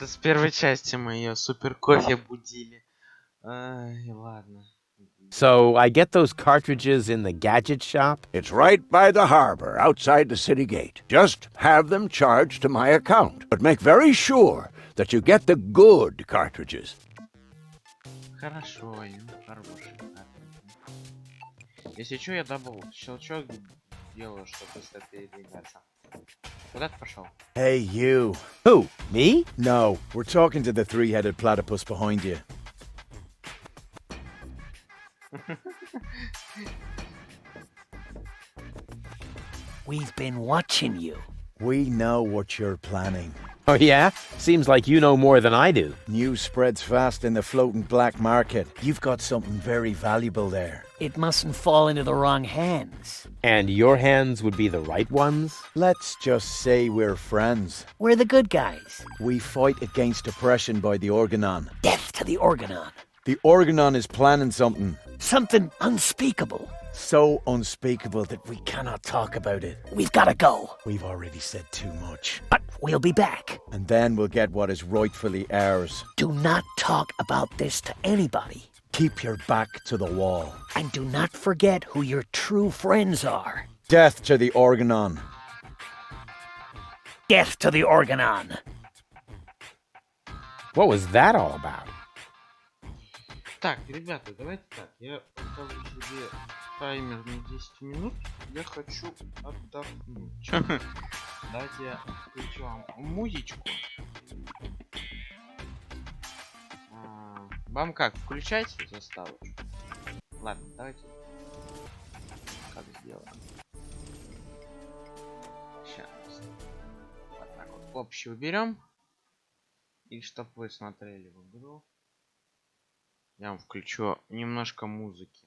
с первой части мы ее супер кофе будили. Ай, ладно. So I get those cartridges in the gadget shop? It's right by the harbor, outside the city gate. Just have them charged to my account. But make very sure that you get the good cartridges. Хорошо, хороший картриджи. Если что, я дабл щелчок делаю, чтобы быстро передвигаться. Куда ты пошел? Hey, you. Who? Me? No, we're talking to the three-headed platypus behind you. We've been watching you. We know what you're planning. Oh, yeah? Seems like you know more than I do. News spreads fast in the floating black market. You've got something very valuable there. It mustn't fall into the wrong hands. And your hands would be the right ones? Let's just say we're friends. We're the good guys. We fight against oppression by the Organon. Death to the Organon. The Organon is planning something Something unspeakable. so unspeakable that we cannot talk about it. We've gotta go. We've already said too much. But we'll be back. And then we'll get what is rightfully ours. Do not talk about this to anybody. Keep your back to the wall. And do not forget who your true friends are. Death to the Organon. Death to the Organon. What was that all about? Так, ребята, давайте так. Я поставлю себе таймер на 10 минут. Я хочу отдохнуть. Давайте я включу вам музычку. Вам как, включать заставочку? Ладно, давайте как сделаем. Сейчас. Вот так вот. Общий уберем. И чтобы вы смотрели в игру, я вам включу немножко музыки.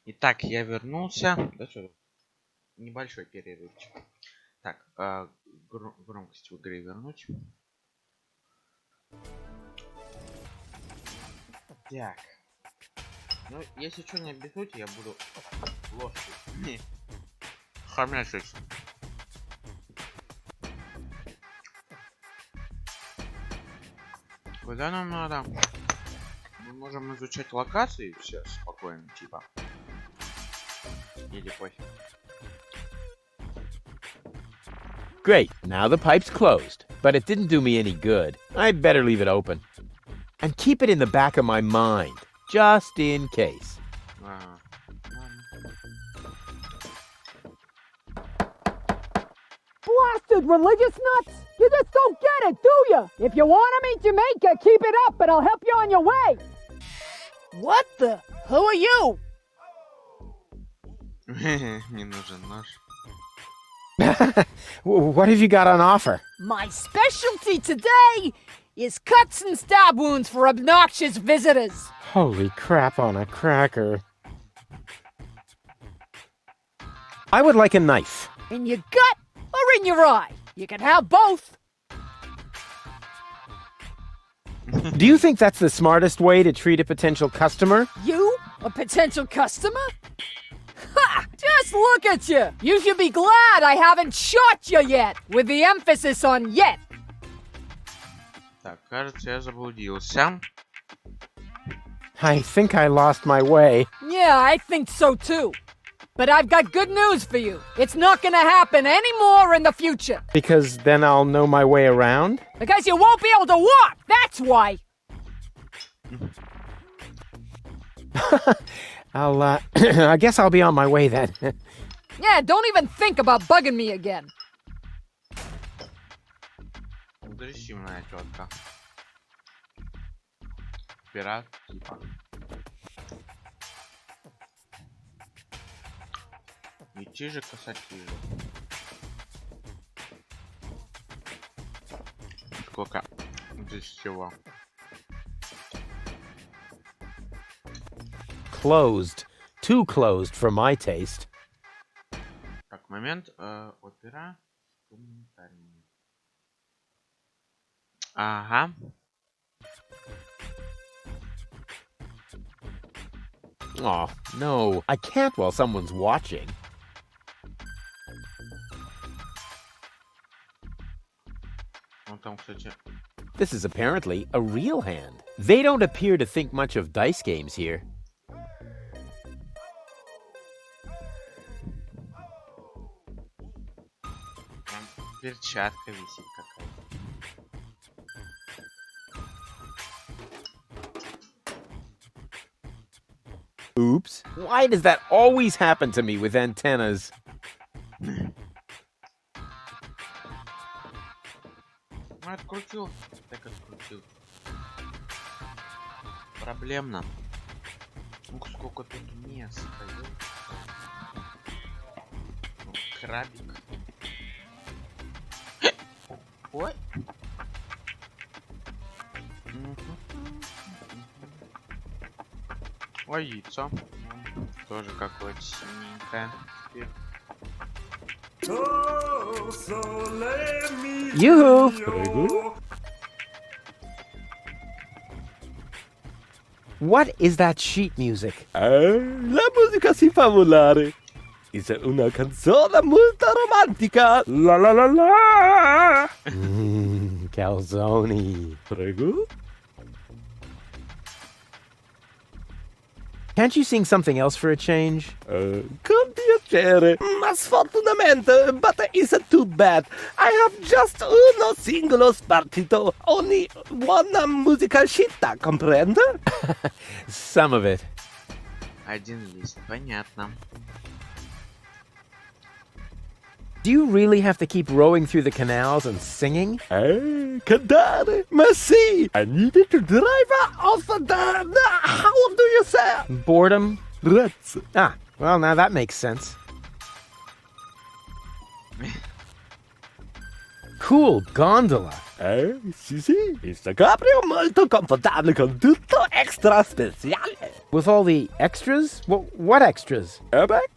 Итак, я вернулся. Да что, небольшой перерывчик. Так, громкость в игре вернуть. Так. Ну, если что, не обессудьте, я буду ложкой Хомячить. Куда нам надо? Мы можем изучать локации все спокойно, типа. Или пофиг. Great, now the pipe's closed, but it didn't do me any good. I'd better leave it open. And keep it in the back of my mind, just in case. Blasted religious nuts! You just don't get it, do you? If you want to meet Jamaica, keep it up and I'll help you on your way! What the? Who are you? Не нужен нож. What have you got on offer? My specialty today is cuts and stab wounds for obnoxious visitors. Holy crap on a cracker. I would like a knife. In your gut or in your eye? You can have both. Do you think that's the smartest way to treat a potential customer? You? A potential customer? Ha! Just look at you! You should be glad I haven't shot you yet, with the emphasis on yet. Так, кажется, я заблудился. I think I lost my way. Yeah, I think so too. But I've got good news for you. It's not gonna happen anymore in the future. Because then I'll know my way around? Because you won't be able to walk, that's why. I guess I'll be on my way then. Yeah, don't even think about bugging me again. Агрессивная тетка. Пират, типа. Идти же касатки же. Сколько здесь всего? Closed. Too closed for my taste. Так, момент. Опера. Комментарий. Ага. Oh, no. I can't while someone's watching. Ну там, кстати. This is apparently a real hand. They don't appear to think much of dice games here. Там перчатка висит какая-то. Oops. Why does that always happen to me with antennas? Открутил. Так открутил. Проблемно. Ух, сколько тут места. Крабик. Ой. Ой, яйцо. Тоже какое-то синенькое. Yoo-hoo! What is that sheet music? La musica si fa volare. È una canzone molto romantica. La la la la. Calzone. Prego. Can't you sing something else for a change? Con piacere, ma sfortunatamente, but isn't too bad. I have just uno singolo spartito, only one musical scitta, comprende? Some of it. Один лист, понятно. Do you really have to keep rowing through the canals and singing? Cantare, ma sì! I needed to drive off the how do you say? Boredom? Rats. Ah, well, now that makes sense. Cool gondola. Sì, sì, questo cabrio molto confortabile con tutto extra speciale. With all the extras? What extras? Airbag?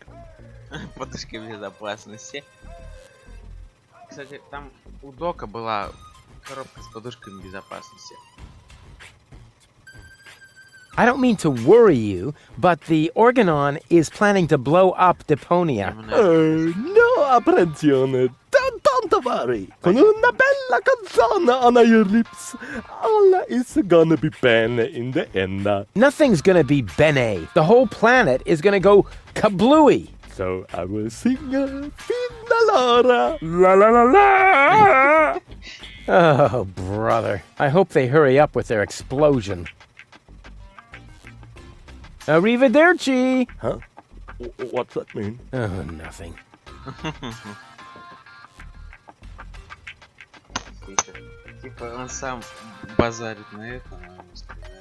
Подушка безопасности. Кстати, там у Дока была коробка с подушками безопасности. I don't mean to worry you, but the Organon is planning to blow up Deponia. No, apprensione. Don't worry. Con una bella canzone on your lips, all is gonna be bene in the end. Nothing's gonna be bene. The whole planet is gonna go kablooey. So I will sing Fina Laura. La la la la. Oh, brother. I hope they hurry up with their explosion. Arrivederci! Huh? What's that mean? Oh, nothing. Типа он сам базарит на это, а ему сказали.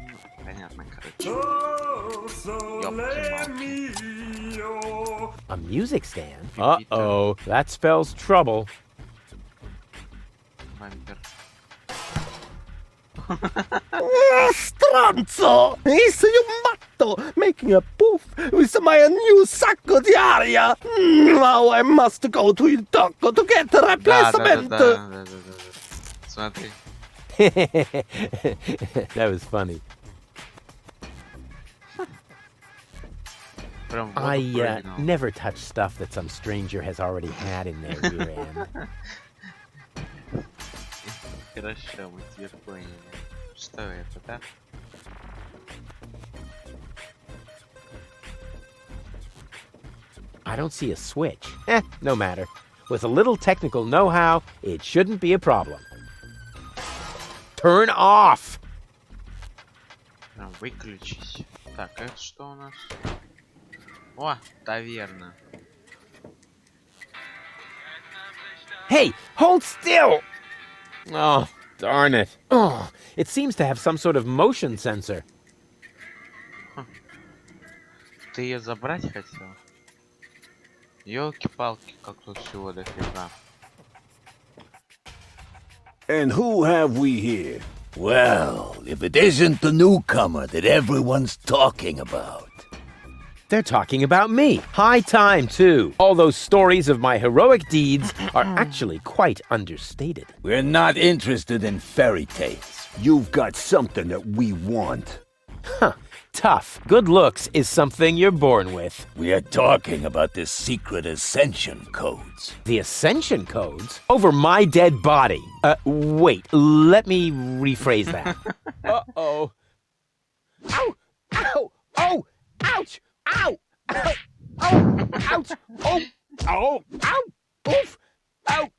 Ну, понятно, короче. A music stand? Uh-oh, that spells trouble. Бампер. Stronzo! Is you matto making a poof with my new sacco di aria? Now I must go to the doctor to get a replacement. Да. Смотри. That was funny. I never touch stuff that some stranger has already had in their rear end. Хорошо, мы теперь поняли. Что это, да? I don't see a switch. No matter. With a little technical know-how, it shouldn't be a problem. Turn off! Выключить. Так, это что у нас? О, таверна. Hey, hold still! Oh, darn it. Oh, it seems to have some sort of motion sensor. Ты ее забрать хотел? Ёлки-палки, как тут всего дофига. And who have we here? Well, if it isn't the newcomer that everyone's talking about. They're talking about me. High time, too. All those stories of my heroic deeds are actually quite understated. We're not interested in fairy tales. You've got something that we want. Huh. Tough. Good looks is something you're born with. We are talking about the secret ascension codes. The ascension codes? Over my dead body. Wait. Let me rephrase that. Uh-oh. Ow! Ow! Oh! Ouch! Ow! Ow! Oh! Ouch! Oh! Oh! Ow! Oof! Ow!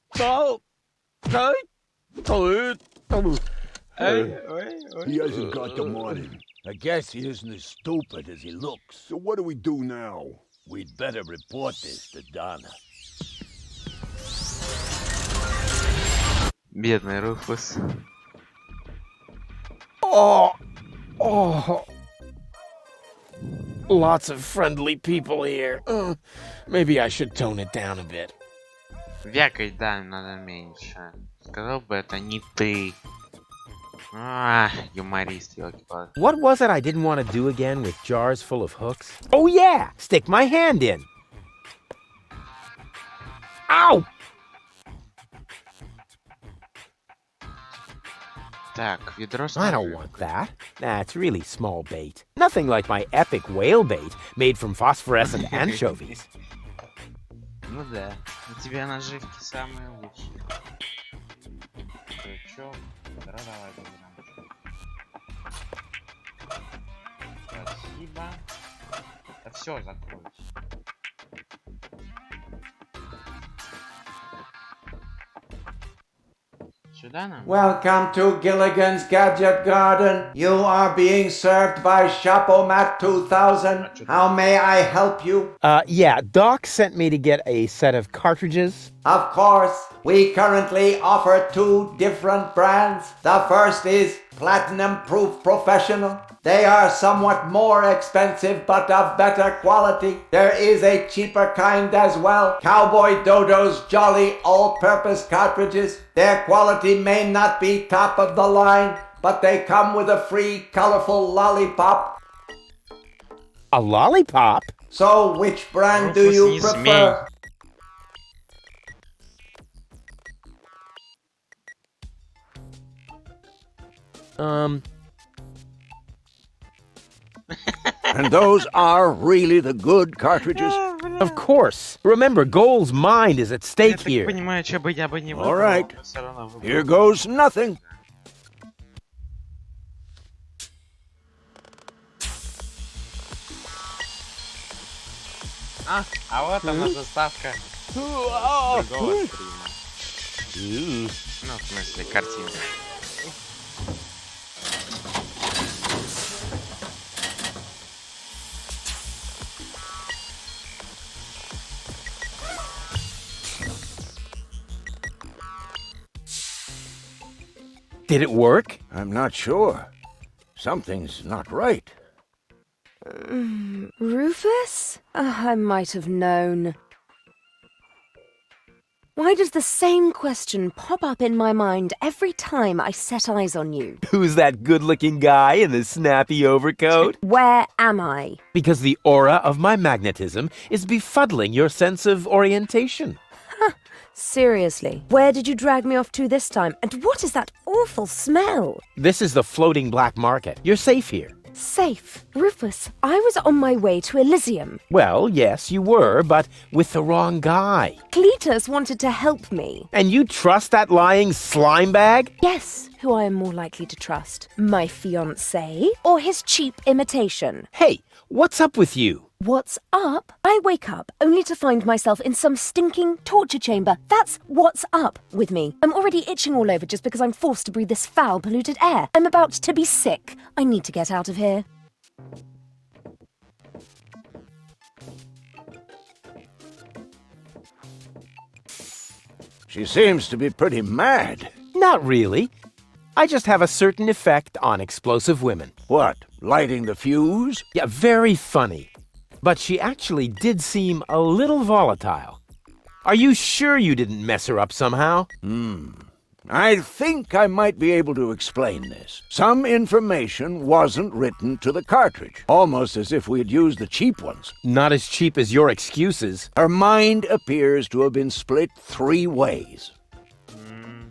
Oh! He hasn't got the money. I guess he isn't as stupid as he looks. So what do we do now? We'd better report this to Donna. Бедный Руфус. Oh! Oh! Lots of friendly people here. Maybe I should tone it down a bit. Вякать, да, надо меньше. Сказал бы, это не ты. Юморист, ёлки-палки. What was it I didn't want to do again with jars full of hooks? Oh yeah! Stick my hand in. Ow! Так, ведро с I don't want that. That's really small bait. Nothing like my epic whale bait made from phosphorescent anchovies. Ну да, у тебя наживки самые лучшие. Крючок, ведро давай заберем. Спасибо. Да все, закройся. Сюда нам? Welcome to Gilligan's Gadget Garden. You are being served by Shapomat 2000. How may I help you? Yeah, Doc sent me to get a set of cartridges. Of course, we currently offer 2 different brands. The first is Platinum Proof Professional. They are somewhat more expensive but of better quality. There is a cheaper kind as well. Cowboy Dodo's Jolly All-Purpose Cartridges. Their quality may not be top of the line, but they come with a free colorful lollipop. A lollipop? So which brand do you prefer? And those are really the good cartridges? Of course. Remember, Goal's mind is at stake here. Понимаю, что бы я бы не выбрал, All right. но всё равно выбрал. Here goes nothing. А вот она заставка другого стрима. Ну, в смысле, картинка. Did it work? I'm not sure. Something's not right. Rufus? I might have known. Why does the same question pop up in my mind every time I set eyes on you? Who's that good-looking guy in the snappy overcoat? Where am I? Because the aura of my magnetism is befuddling your sense of orientation. Seriously, where did you drag me off to this time? And what is that awful smell? This is the floating black market. You're safe here. Safe. Rufus, I was on my way to Elysium. Well, yes, you were, but with the wrong guy. Cletus wanted to help me. And you trust that lying slime bag? Guess who I am more likely to trust? My fiancé or his cheap imitation? Hey, what's up with you? What's up? I wake up only to find myself in some stinking torture chamber. That's what's up with me. I'm already itching all over just because I'm forced to breathe this foul, polluted air. I'm about to be sick. I need to get out of here. She seems to be pretty mad. Not really. I just have a certain effect on explosive women. What, lighting the fuse? Yeah, very funny. But she actually did seem a little volatile. Are you sure you didn't mess her up somehow? I think I might be able to explain this. Some information wasn't written to the cartridge, almost as if we had used the cheap ones. Not as cheap as your excuses. Her mind appears to have been split 3 ways.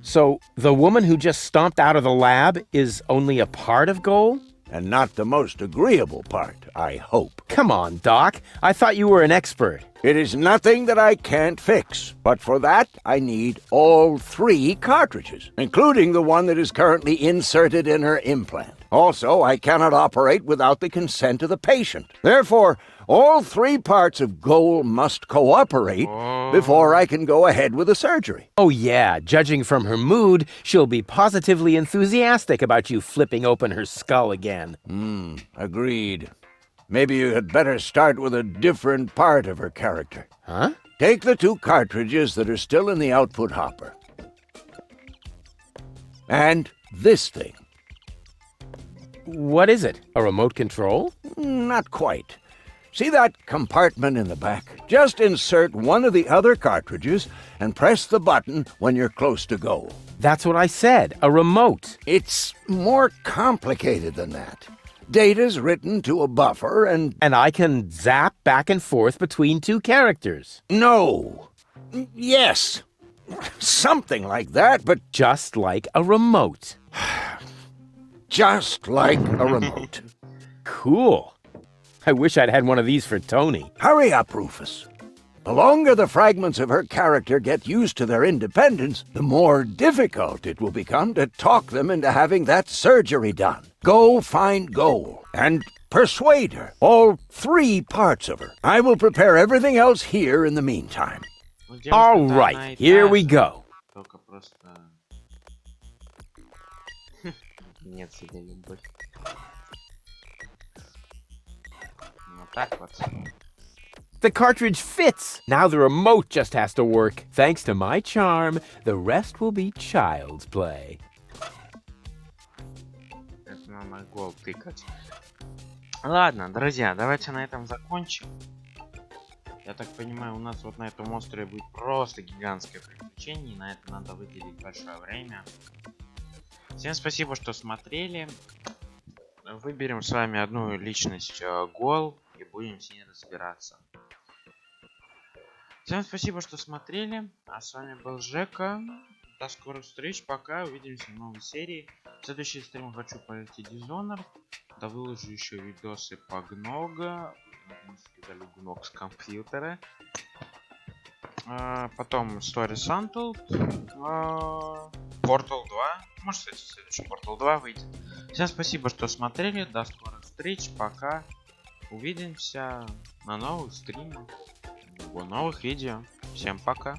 So, the woman who just stomped out of the lab is only a part of Goal? And not the most agreeable part, I hope. Come on, Doc. I thought you were an expert. It is nothing that I can't fix, but for that I need all 3 cartridges, including the one that is currently inserted in her implant. Also, I cannot operate without the consent of the patient. Therefore, all 3 parts of Goal must cooperate before I can go ahead with the surgery. Oh yeah, judging from her mood, she'll be positively enthusiastic about you flipping open her skull again. Agreed. Maybe you had better start with a different part of her character. Huh? Take the 2 cartridges that are still in the output hopper. And this thing. What is it? A remote control? Not quite. See that compartment in the back? Just insert one of the other cartridges and press the button when you're close to Goal. That's what I said, a remote. It's more complicated than that. Data's written to a buffer and... And I can zap back and forth between 2 characters. No. Yes. Something like that, but... Just like a remote. Just like a remote. Cool. I wish I'd had one of these for Tony. Hurry up, Rufus. The longer the fragments of her character get used to their independence, the more difficult it will become to talk them into having that surgery done. Go find Goal and persuade her. All 3 parts of her. I will prepare everything else here in the meantime. All right, here we go. Только просто... Нет себе любовь. Вот так вот. The cartridge fits. Now the remote just has to work. Thanks to my charm, the rest will be child's play. Это надо гол тыкать. Ладно, друзья, давайте на этом закончим. Я так понимаю, у нас вот на этом острове будет просто гигантское приключение, и на это надо выделить большое время. Всем спасибо, что смотрели. Выберем с вами одну личность Гол и будем с ней разбираться. Всем спасибо, что смотрели. А с вами был Жека. До скорых встреч. Пока. Увидимся в новой серии. В следующий стрим хочу пройти Dishonored. Да выложу еще видосы по Гнога. скидали гунок с компьютера. Потом Stories Untold. Portal 2. Может, кстати, следующий Portal 2 выйдет. Всем спасибо, что смотрели. До скорых встреч. Пока. Увидимся на новых стримах. В новых видео. Всем пока.